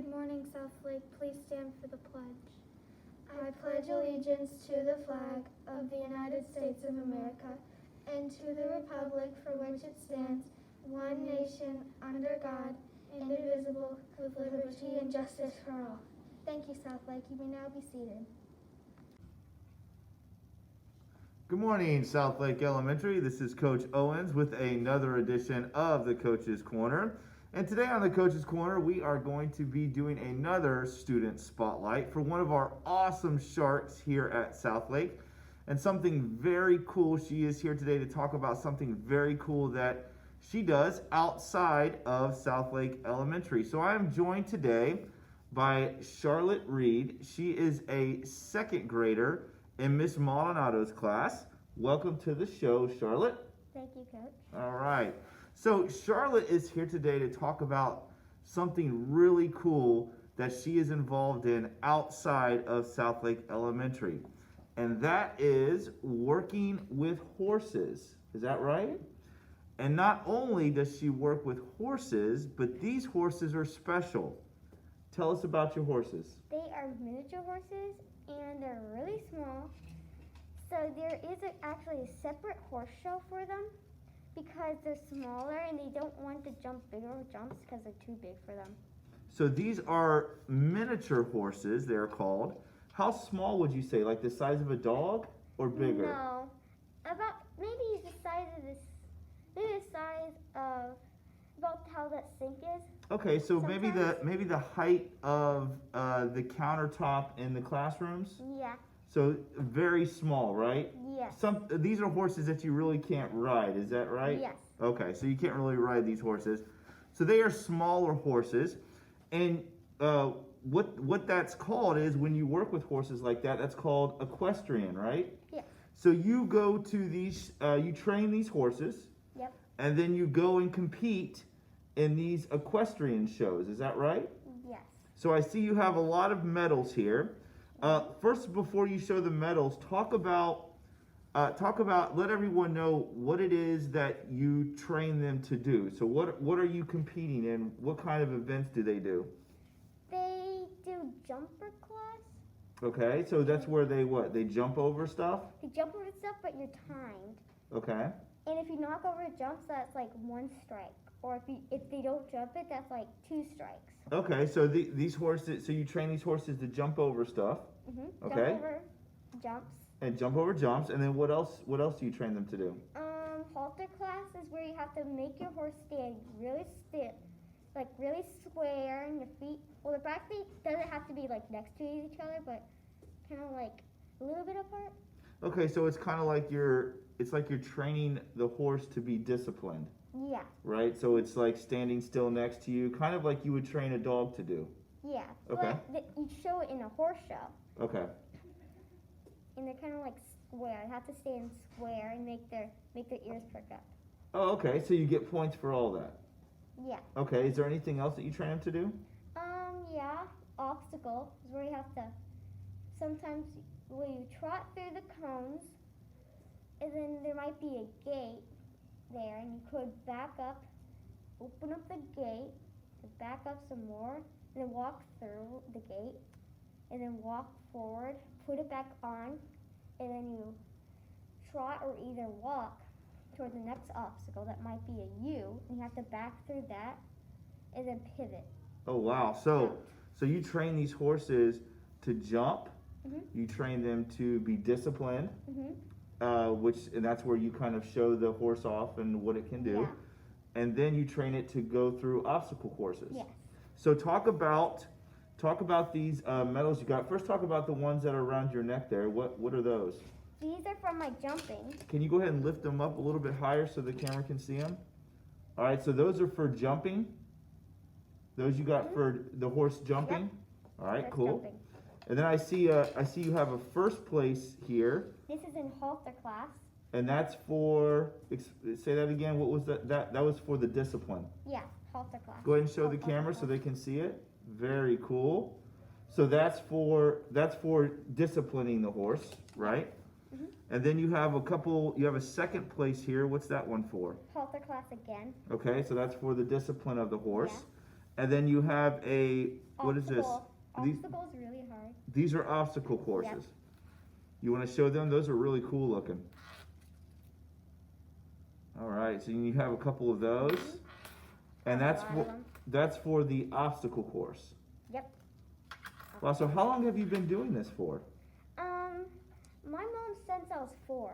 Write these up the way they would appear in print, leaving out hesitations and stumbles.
Good morning, Southlake. Please stand for the pledge. I pledge allegiance to the flag of the United States of America and to the republic for which it stands, one nation, under God, indivisible, with liberty and justice for all. Thank you, Southlake. You may now be seated. Good morning, Southlake Elementary. This is Coach Owens with another edition of the Coach's Corner. And today on the Coach's Corner, we are going to be doing another student spotlight for one of our awesome sharks here at Southlake. And something very cool, she is here today to talk about something very cool that she does outside of Southlake Elementary. So I am joined today by Charlotte Reed. She is a second grader in Miss Maldonado's class. Welcome to the show, Charlotte. Thank you, Coach. All right. So Charlotte is here today to talk about something really cool that she is involved in outside of Southlake Elementary. And that is working with horses. Is that right? And not only does she work with horses, but these horses are special. Tell us about your horses. They are miniature horses and they're really small. So there is actually a separate horse show for them because they're smaller and they don't want to jump bigger jumps because they're too big for them. So these are miniature horses, they're called. How small would you say? Like the size of a dog or bigger? No, about maybe the size of this, maybe the size of about how that sink is. Okay, so Sometimes. maybe the height of the countertop in the classrooms. Yeah. So very small, right? Yes. These are horses that you really can't ride. Is that right? Yes. Okay, so you can't really ride these horses. So they are smaller horses, and what that's called is when you work with horses like that, that's called equestrian, right? Yes. So you go to these, you train these horses. Yep. And then you go and compete in these equestrian shows. Is that right? Yes. So I see you have a lot of medals here. First, before you show the medals, talk about, let everyone know what it is that you train them to do. So what are you competing in? What kind of events do they do? They do jumper class. Okay, so that's where they jump over stuff? They jump over stuff, but you're timed. Okay. And if you knock over jumps, that's like 1 strike. Or if they don't jump it, that's like 2 strikes. Okay, so these horses, so you train these horses to jump over stuff. Mm-hmm. Okay. Jump over jumps. And jump over jumps, and then what else do you train them to do? Halter class is where you have to make your horse stand really stiff, like really square, and your feet. Well, the back feet doesn't have to be like next to each other, but kind of like a little bit apart. Okay, so it's kind of like you're training the horse to be disciplined, Yeah. right? So it's like standing still next to you, kind of like you would train a dog to do. Yeah. Okay. But you show it in a horse show, Okay. and they're kind of like square. They have to stand square and make their ears perk up. Oh, okay. So you get points for all that. Yeah. Okay. Is there anything else that you train them to do? Yeah. Obstacle is where you have to. Sometimes where you trot through the cones, and then there might be a gate there, and you could back up, open up the gate, and back up some more, and then walk through the gate, and then walk forward, put it back on, and then you trot or either walk toward the next obstacle that might be a U, and you have to back through that, and then pivot. Oh wow. So you train these horses to jump. Mm-hmm. You train them to be disciplined. Mm-hmm. And that's where you kind of show the horse off and what it can do. Yeah. And then you train it to go through obstacle courses. Yes. So talk about these medals you got. First, talk about the ones that are around your neck there. What are those? These are from my jumping. Can you go ahead and lift them up a little bit higher so the camera can see them? All right, so those are for jumping. Those you got for the horse jumping. Yep. All right, Horse cool. jumping. And then I see you have a first place here, This is in halter class. and that's for, say that again. What was that? That was for the discipline. Yeah, halter class. Go ahead and show the Halter camera so class. they can see it. Very cool. So that's for disciplining the horse, right? Mhm. And then you have a second place here. What's that one for? Halter class again. Okay, so that's for the discipline of the horse. And then you have a, what is this? These- Obstacle's really hard. These are obstacle courses. You want to show them? Those are really cool looking. All right, so you have a couple of those, and that's for the obstacle course. Yep. Wow. So how long have you been doing this for? My mom since I was 4.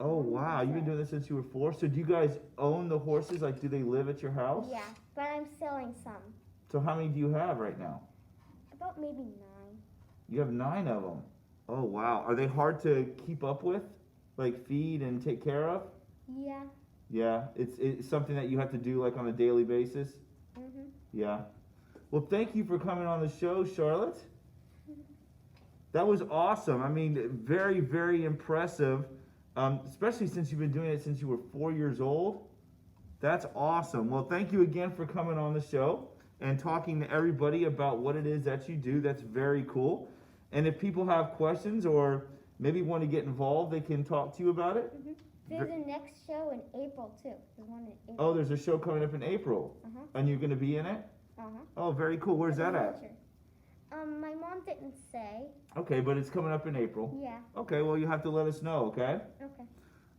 Oh wow, you've been doing this since you were 4. So do you guys own the horses? Like, do they live at your house? Yeah, but I'm selling some. So how many do you have right now? About maybe 9. You have 9 of them. Oh wow. Are they hard to keep up with? Like feed and take care of? Yeah. Yeah, it's something that you have to do like on a daily basis. Mhm. Yeah. Well, thank you for coming on the show, Charlotte. That was awesome. I mean, very, very impressive. Especially since you've been doing it since you were 4 years old. That's awesome. Well, thank you again for coming on the show and talking to everybody about what it is that you do. That's very cool. And if people have questions or maybe want to get involved, they can talk to you about it. Mhm. There's a next show in April too. There's one in April. Oh, there's a show coming up in April. Uh-huh. And you're going to be in it? Uh-huh. Oh, very cool. Where's that at? My mom didn't say. Okay, but it's coming up in April. Yeah. Okay, well, you have to let us know, okay? Okay.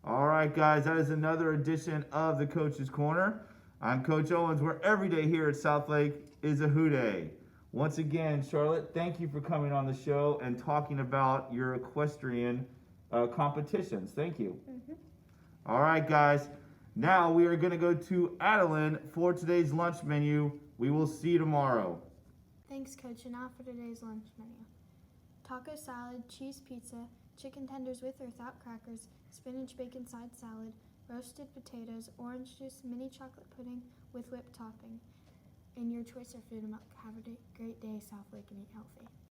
All right, guys, that is another edition of the Coach's Corner. I'm Coach Owens, where every day here at Southlake is a Who Day. Once again, Charlotte, thank you for coming on the show and talking about your equestrian competitions. Thank you. Mhm. All right, guys. Now we are going to go to Adeline for today's lunch menu. We will see you tomorrow. Thanks, Coach. And now for today's lunch menu. Taco salad, cheese pizza, chicken tenders with or without crackers, spinach bacon side salad, roasted potatoes, orange juice, mini chocolate pudding with whipped topping. And your choice of food and milk. Have a great day, Southlake, and eat healthy.